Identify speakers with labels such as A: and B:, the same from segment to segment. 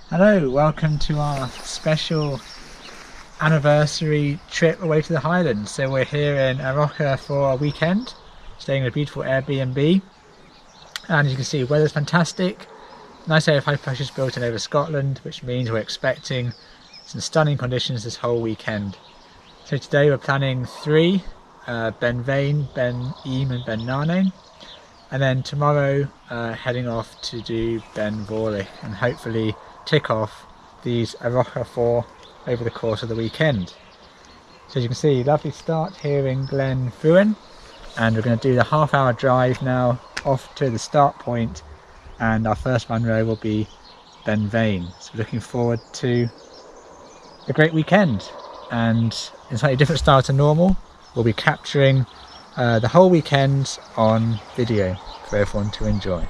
A: Hello, welcome to our special anniversary trip away to the Highlands. So we're here in Arrochar for a weekend, staying in a beautiful Airbnb. And as you can see, weather's fantastic. Nice area of high pressure is built in over Scotland, which means we're expecting some stunning conditions this whole weekend. So today we're planning three, Ben Vane, Beinn Ime and Beinn Narnain. And then tomorrow heading off to do Beinn Narnain and hopefully tick off these Arrochar 4 over the course of the weekend. So as you can see, lovely start here in Glen Fruin, and we're going to do the half-hour drive now off to the start point, and our first Munro will be Ben Vane. So we're looking forward to a great weekend, and in a slightly different style to normal, we'll be capturing the whole weekend on video for everyone to enjoy.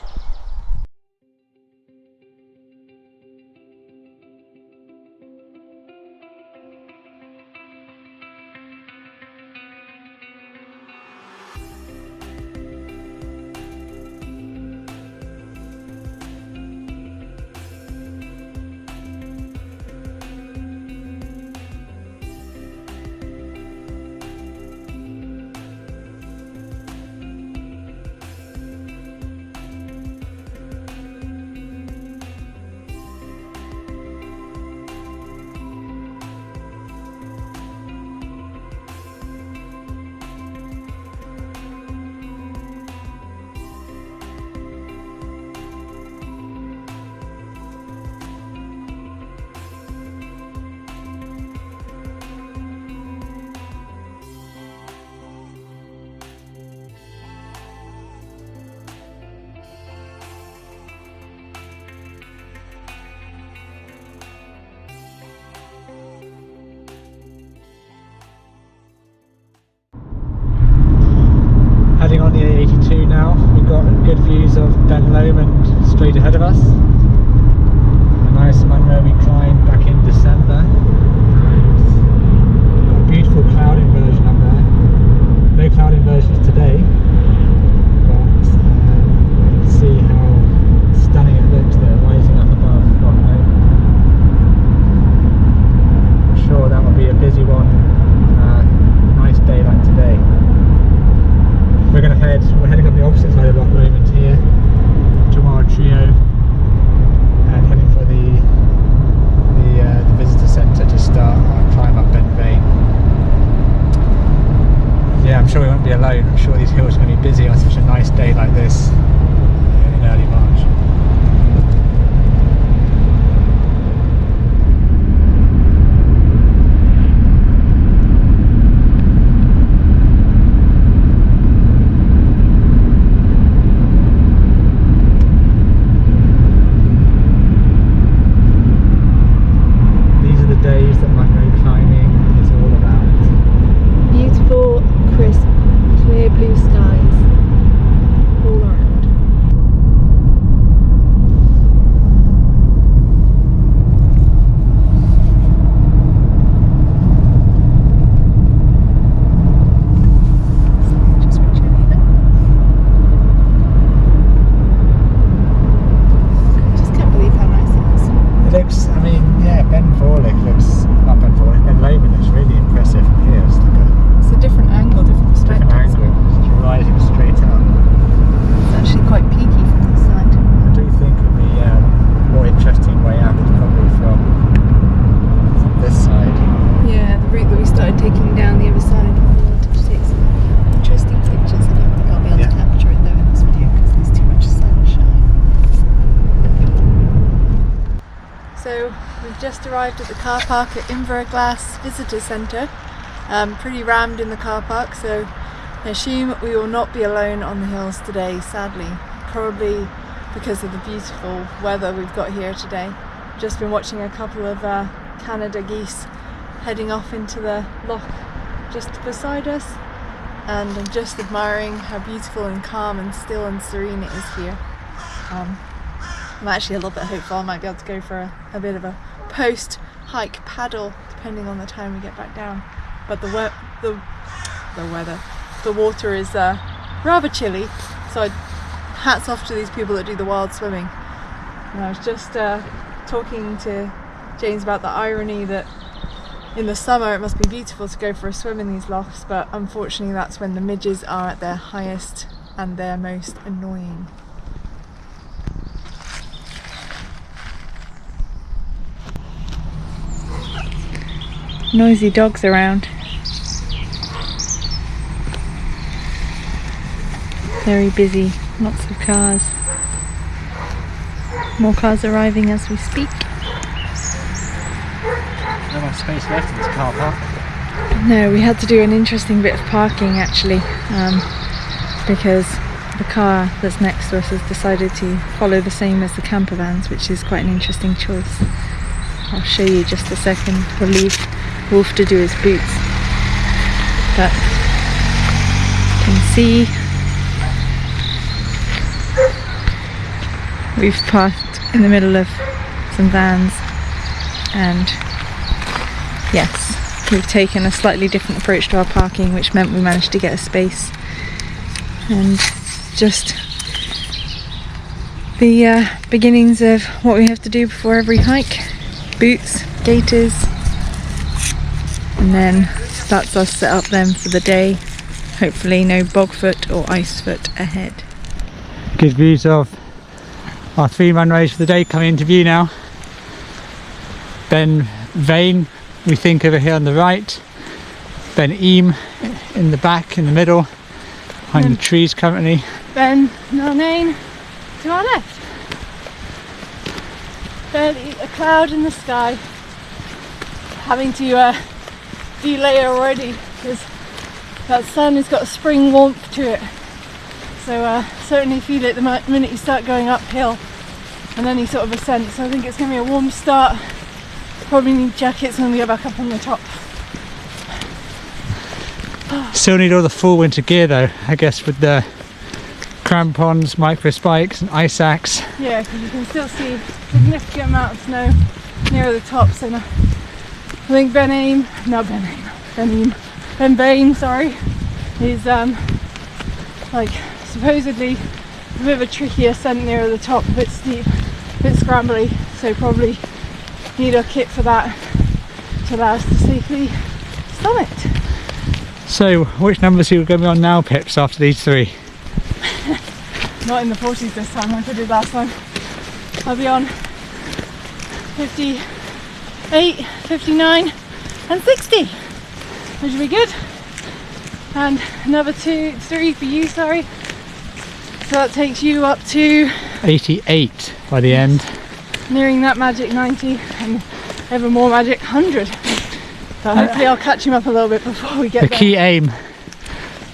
A: Heading on the A82 now, we've got good views of Ben Lomond straight ahead of us. A nice Munro we climbed back in December. Got a beautiful cloud inversion up there. No cloud inversions today, but you can see how stunning it looks there, rising up above Narnain. I'm sure that will be a busy one. Nice day like today. We're heading up the opposite side of Loch Lomond here to our trio and heading for the visitor centre to start our climb up Ben Vane. Yeah, I'm sure we won't be alone. I'm sure these hills are going to be busy on such a nice day like this in early March.
B: Just arrived at the car park at Inverglass Visitor Centre. Pretty rammed in the car park, so I assume we will not be alone on the hills today, sadly. Probably because of the beautiful weather we've got here today. Just been watching a couple of Canada geese heading off into the loch just beside us, and I'm just admiring how beautiful and calm and still and serene it is here. I'm actually a little bit hopeful I might be able to go for a bit of a post-hike paddle depending on the time we get back down, but the water is rather chilly, so hats off to these people that do the wild swimming. And I was just talking to James about the irony that in the summer it must be beautiful to go for a swim in these lochs, but unfortunately that's when the midges are at their highest and their most annoying. Noisy dogs around. Very busy, lots of cars. More cars arriving as we speak.
A: No more space left in this car park.
B: No, we had to do an interesting bit of parking actually, because the car that's next to us has decided to follow the same as the camper vans, which is quite an interesting choice. I'll show you just a second. We'll leave Wolf to do his boots. But you can see we've parked in the middle of some vans, and yes, we've taken a slightly different approach to our parking, which meant we managed to get a space. And just the beginnings of what we have to do before every hike. Boots, gaiters, and then that's us set up then for the day. Hopefully no bogfoot or icefoot ahead.
A: Good views of our 3 Munros for the day coming into view now. Ben Vane, we think, over here on the right. Beinn Ime in the back, in the middle, behind the trees currently.
B: Beinn Narnain to our left. Barely a cloud in the sky. Having to delayer already because that sun has got a spring warmth to it. So certainly feel it the minute you start going uphill and any sort of ascent. So I think it's going to be a warm start. Probably need jackets when we get back up on the top.
A: Still need all the full winter gear though, I guess, with the crampons, micro spikes and ice axe.
B: Yeah, because you can still see a significant amount of snow near the top. So I think Ben Vane, sorry, is like supposedly a bit of a tricky ascent near the top, a bit steep, a bit scrambly, so probably need our kit for that to allow us to safely summit.
A: So which numbers are you going to be on now, Pips, after these 3?
B: Not in the 40s this time like I did last time. I'll be on 58, 59 and 60, which will be good. And another 3 for you, sorry. So that takes you up to
A: 88 by the end.
B: Nearing that magic 90 and ever more magic 100. So hopefully I'll catch him up a little bit before we get there.
A: The key aim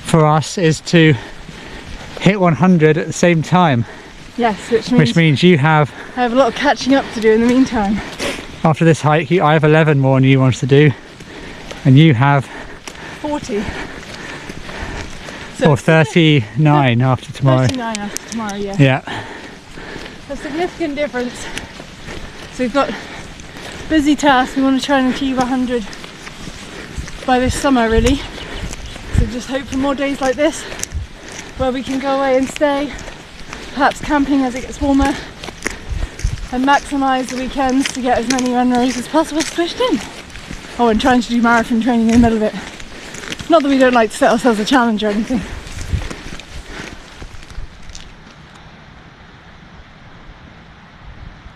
A: for us is to hit 100 at the same time.
B: Yes, which means
A: you have...
B: I have a lot of catching up to do in the meantime.
A: After this hike, I have 11 more than you want to do, and you have
B: 40.
A: Or 39 after tomorrow.
B: 39 after tomorrow, yeah.
A: Yeah.
B: A significant difference. So we've got busy tasks. We want to try and achieve 100 by this summer, really. So just hope for more days like this, where we can go away and stay, perhaps camping as it gets warmer, and maximise the weekends to get as many Munros as possible squished in. Oh, and trying to do marathon training in the middle of it. Not that we don't like to set ourselves a challenge or anything.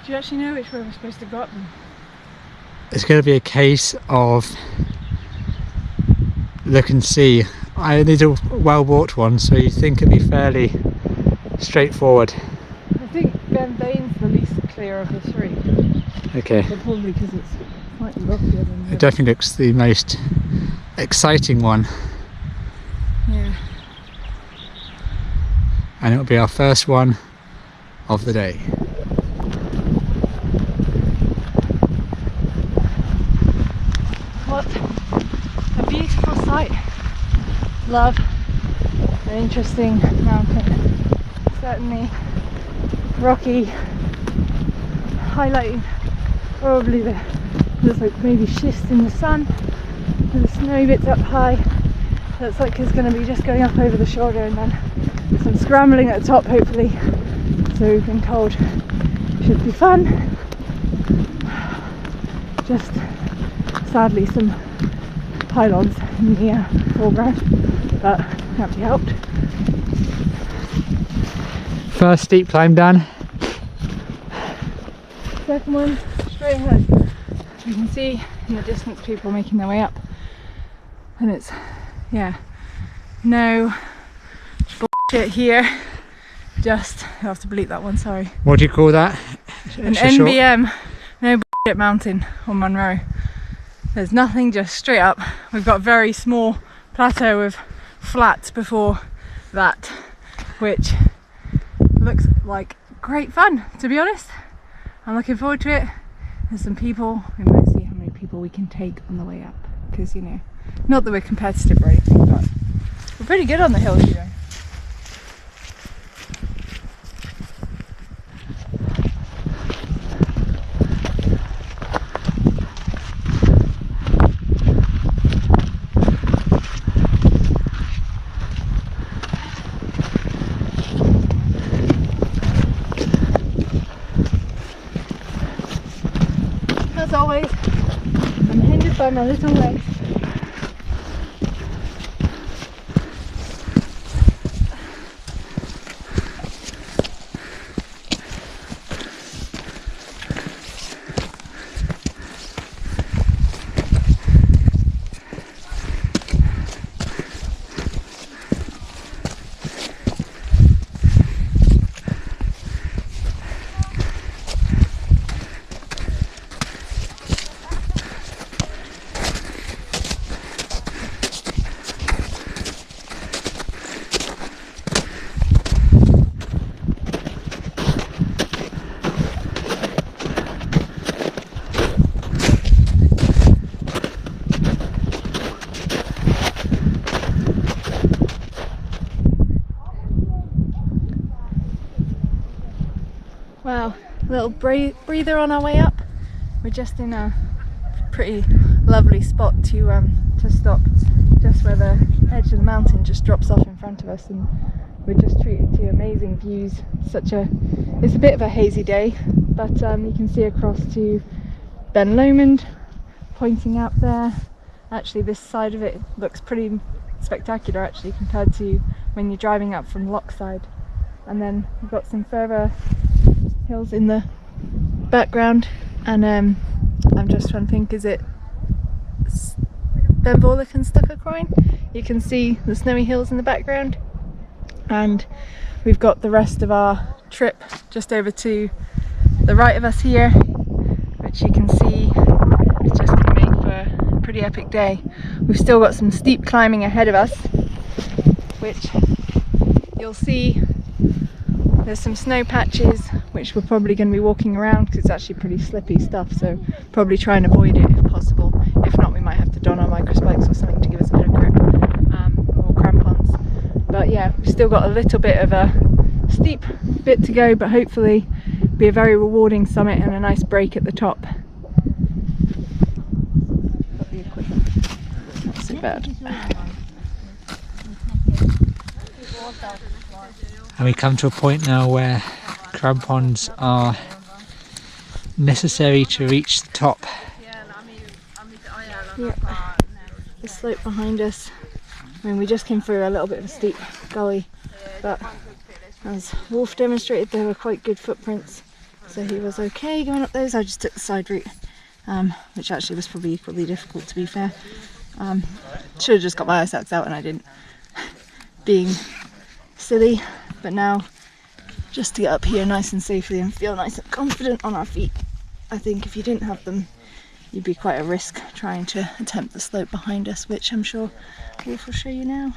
B: Do you actually know which way we're supposed to go up then?
A: It's going to be a case of look and see. These are well walked ones, so you think it'd be fairly straightforward.
B: I think Ben Vane's the least clear of the 3.
A: Okay.
B: But probably because it's slightly rockier than
A: It definitely looks the most exciting one.
B: Yeah.
A: And it'll be our first one of the day.
B: What a beautiful sight. Love an interesting mountain. Certainly rocky, highlighting probably the looks like maybe schist in the sun, with the snowy bits up high. Looks like it's going to be just going up over the shoulder, and then some scrambling at the top hopefully, so we've been told should be fun. just sadly some pylons in the foreground, but can't be helped.
A: First steep climb done.
B: Second one straight ahead. You can see in the distance people making their way up, and it's, yeah, no bullshit here. Just, I'll have to bleep that one, sorry.
A: What do you call that?
B: An NBM, no bullshit mountain on Munro. There's nothing, just straight up. We've got a very small plateau of flats before that, which looks like great fun, to be honest. I'm looking forward to it. There's some people, we might see how many people we can take on the way up, because, you know, not that we're competitive or anything, but we're pretty good on the hills, you know. As always, I'm hindered by my little legs. Wow, a little breather on our way up. We're just in a pretty lovely spot to stop, just where the edge of the mountain just drops off in front of us, and we're just treated to amazing views. It's a bit of a hazy day, but you can see across to Beinn Narnain Beinn pointing out there. Actually, this side of it looks pretty spectacular actually, compared to when you're driving up from Lochside. And then we've got some further hills in the background, and I'm just trying to think, is it Ben Vane and Arrochar? You can see the snowy hills in the background, and we've got the rest of our trip just over to the right of us here, which you can see is just going to make for a pretty epic day. We've still got some steep climbing ahead of us, which you'll see. There's some snow patches which we're probably going to be walking around because it's actually pretty slippy stuff, so probably try and avoid it if possible. If not, we might have to don our micro spikes or something to give us a bit of grip, or crampons. But yeah, we've still got a little bit of a steep bit to go, but hopefully be a very rewarding summit and a nice break at the top. Not so bad.
A: And we come to a point now where crampons are necessary to reach the top.
B: Yeah. The slope behind us, I mean, we just came through a little bit of a steep gully, but as Wolf demonstrated, there were quite good footprints, so he was okay going up those. I just took the side route, which actually was probably equally difficult, to be fair. Should have just got my ice axe out and I didn't, being silly. But now, just to get up here nice and safely and feel nice and confident on our feet, I think if you didn't have them, you'd be quite a risk trying to attempt the slope behind us, which I'm sure Wolf will show you now.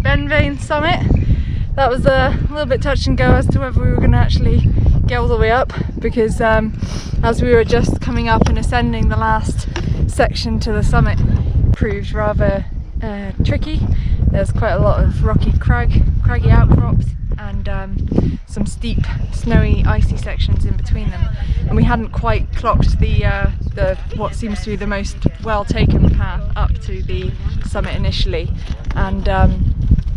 B: Ben Vane summit. That was a little bit touch and go as to whether we were going to actually get all the way up, because as we were just coming up and ascending, the last section to the summit proved rather tricky. There's quite a lot of rocky craggy outcrops and some steep, snowy, icy sections in between them, and we hadn't quite clocked the what seems to be the most well taken path up to the summit initially, and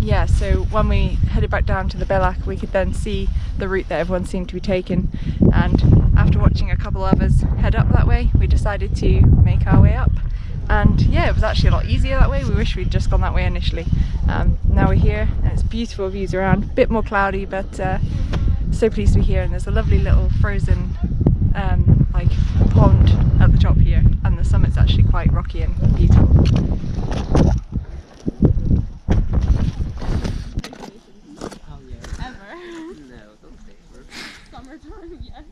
B: yeah, so when we headed back down to the Beinn, we could then see the route that everyone seemed to be taking, and after watching a couple others head up that way, we decided to make our way up. And yeah, it was actually a lot easier that way. We wish we'd just gone that way initially. Now we're here and it's beautiful views around, a bit more cloudy, but so pleased to be here. And there's a lovely little frozen like pond at the top here, and the summit's actually quite rocky and beautiful.
C: Summertime, yes.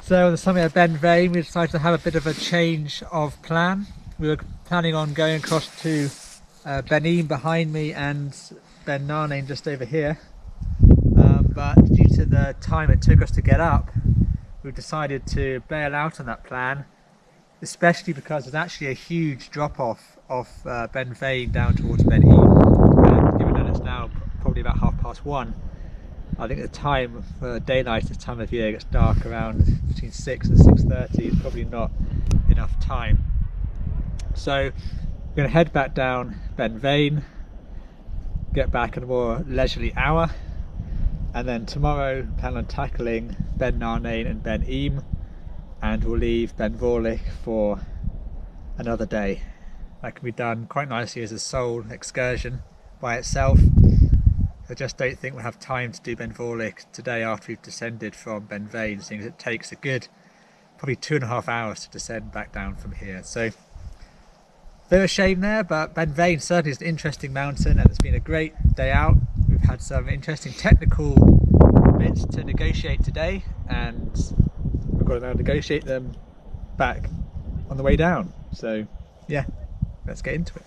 A: So on the summit of Ben Vane, we decided to have a bit of a change of plan. We were planning on going across to Beinn Ime behind me and Beinn Narnain just over here, but due to the time it took us to get up, we decided to bail out on that plan, especially because there's actually a huge drop off Ben Vane down towards Beinn Ime, and given that it's now probably about 1:30. I think the time for daylight this time of year gets dark around between 6 and 6:30. It's probably not enough time. So we're going to head back down Beinn Vane, get back in a more leisurely hour, and then tomorrow plan on tackling Beinn Narnain and Beinn Ime, and we'll leave Beinn Vorlich for another day. That can be done quite nicely as a sole excursion by itself. I just don't think we'll have time to do Beinn Vorlich today after we've descended from Beinn Vane, seeing as it takes a good probably 2.5 hours to descend back down from here. So bit of a shame there, but Beinn Vane certainly is an interesting mountain and it's been a great day out. We've had some interesting technical bits to negotiate today, and we've got to now negotiate them back on the way down. So yeah, let's get into it.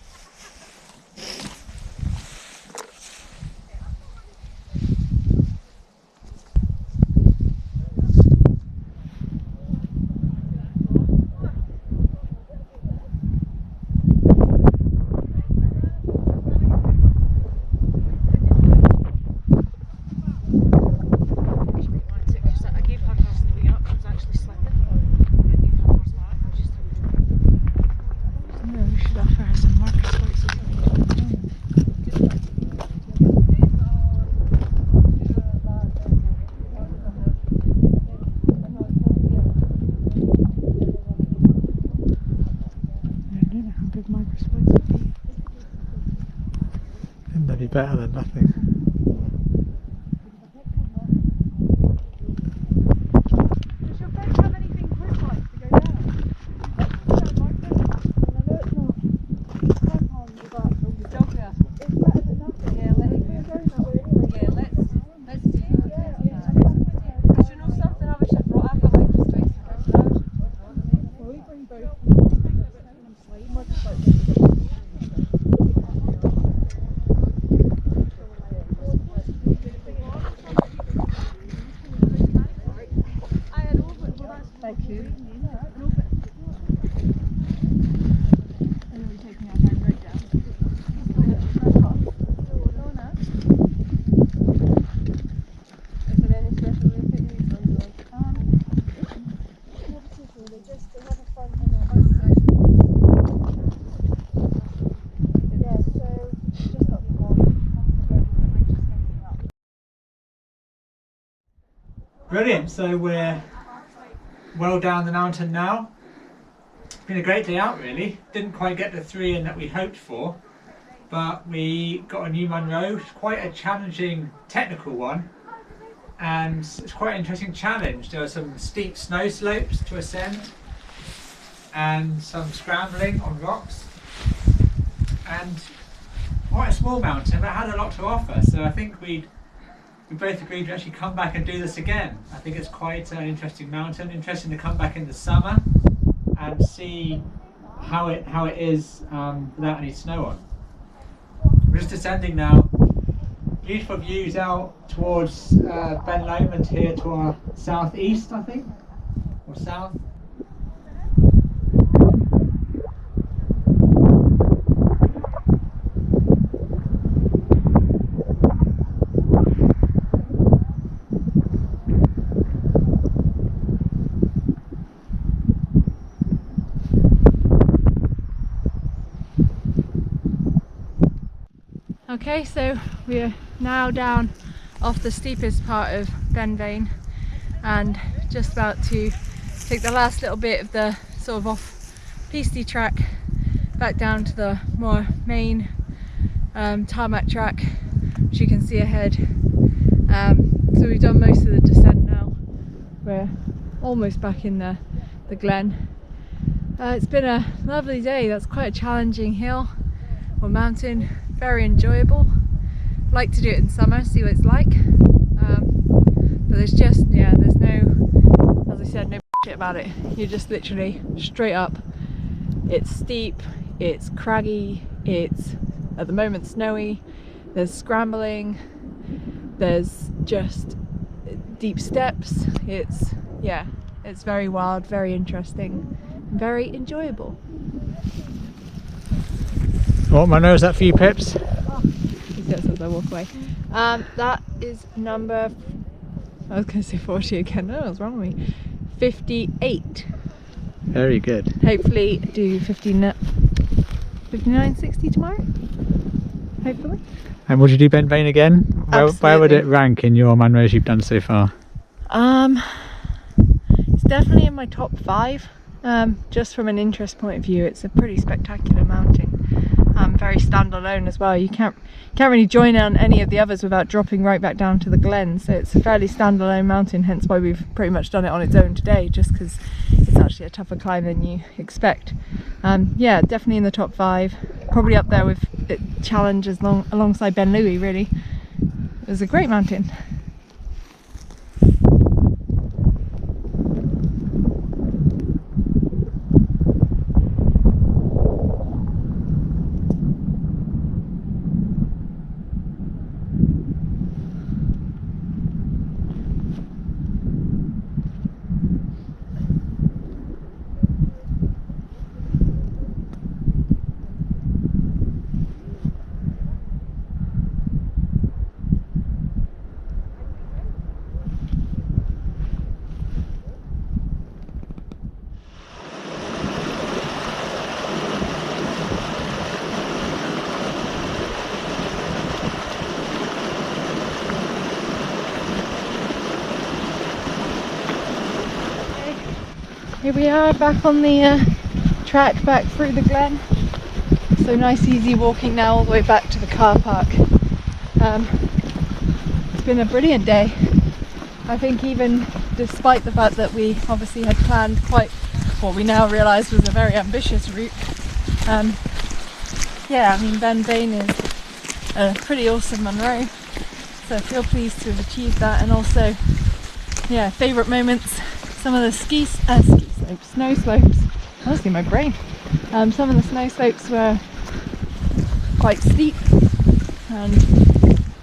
A: Better than nothing.
B: Does your boat have anything grip like to go down? Crampons, but it's better than nothing. Yeah, let it go down that way anyway. Yeah, let's do that. Yeah. Because you know something I wish I'd brought up about this place. Well, we bring both. Thank you.
A: Brilliant, so we're well down the mountain now. It's been a great day out really. Didn't quite get the 3 in that we hoped for, but we got a new Munros, quite a challenging technical one, and it's quite an interesting challenge. There are some steep snow slopes to ascend and some scrambling on rocks, and quite a small mountain but had a lot to offer, so I think we both agreed to actually come back and do this again. I think it's quite an interesting mountain, interesting to come back in the summer and see how it is without any snow on. We're just descending now. Beautiful views out towards Beinn Narnain Beinn here to our southeast, I think, or south.
B: Okay, so we're now down off the steepest part of Ben Vane and just about to take the last little bit of the sort of off-piste track back down to the more main tarmac track, which you can see ahead. So we've done most of the descent now. We're almost back in the glen. It's been a lovely day. That's quite a challenging hill or mountain. Very enjoyable. Like to do it in summer, see what it's like. But there's just, yeah, there's no, as I said, no shit about it. You're just literally straight up. It's steep, it's craggy, it's at the moment snowy, there's scrambling, there's just deep steps. It's, yeah, it's very wild, very interesting, very enjoyable.
A: What Munro is that for you, Pips?
B: Oh, as I walk away. That is number, I was going to say 40 again, no, what's wrong with me? 58.
A: Very good.
B: Hopefully do 59.60 tomorrow, hopefully.
A: And would you do Ben Vane again? Where would it rank in your Munros you've done so far?
B: It's definitely in my top 5. Just from an interest point of view, it's a pretty spectacular mountain. Very standalone as well. You can't really join on any of the others without dropping right back down to the glen, so it's a fairly standalone mountain, hence why we've pretty much done it on its own today, just because it's actually a tougher climb than you expect. Yeah, definitely in the top 5, probably up there with challenges alongside Ben Louis. Really, it was a great mountain. Here we are back on the track back through the glen. So nice easy walking now all the way back to the car park. It's been a brilliant day. I think even despite the fact that we obviously had planned quite what we now realise was a very ambitious route. Yeah, I mean Beinn Vane is a pretty awesome Munro, so I feel pleased to have achieved that. And also, yeah, favourite moments, some of the snow slopes, honestly my brain, some of the snow slopes were quite steep and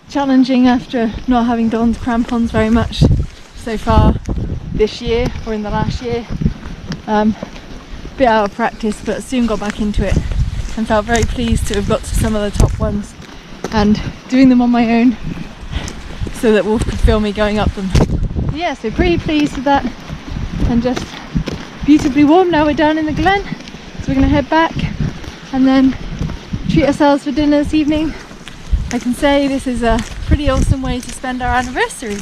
B: challenging after not having donned crampons very much so far this year or in the last year. Bit out of practice, but soon got back into it and felt very pleased to have got to some of the top ones and doing them on my own so that Wolf could film me going up them. Yeah, so pretty pleased with that, and just beautifully warm. Now we're down in the glen, so we're going to head back and then treat ourselves for dinner this evening. I can say this is a pretty awesome way to spend our anniversary.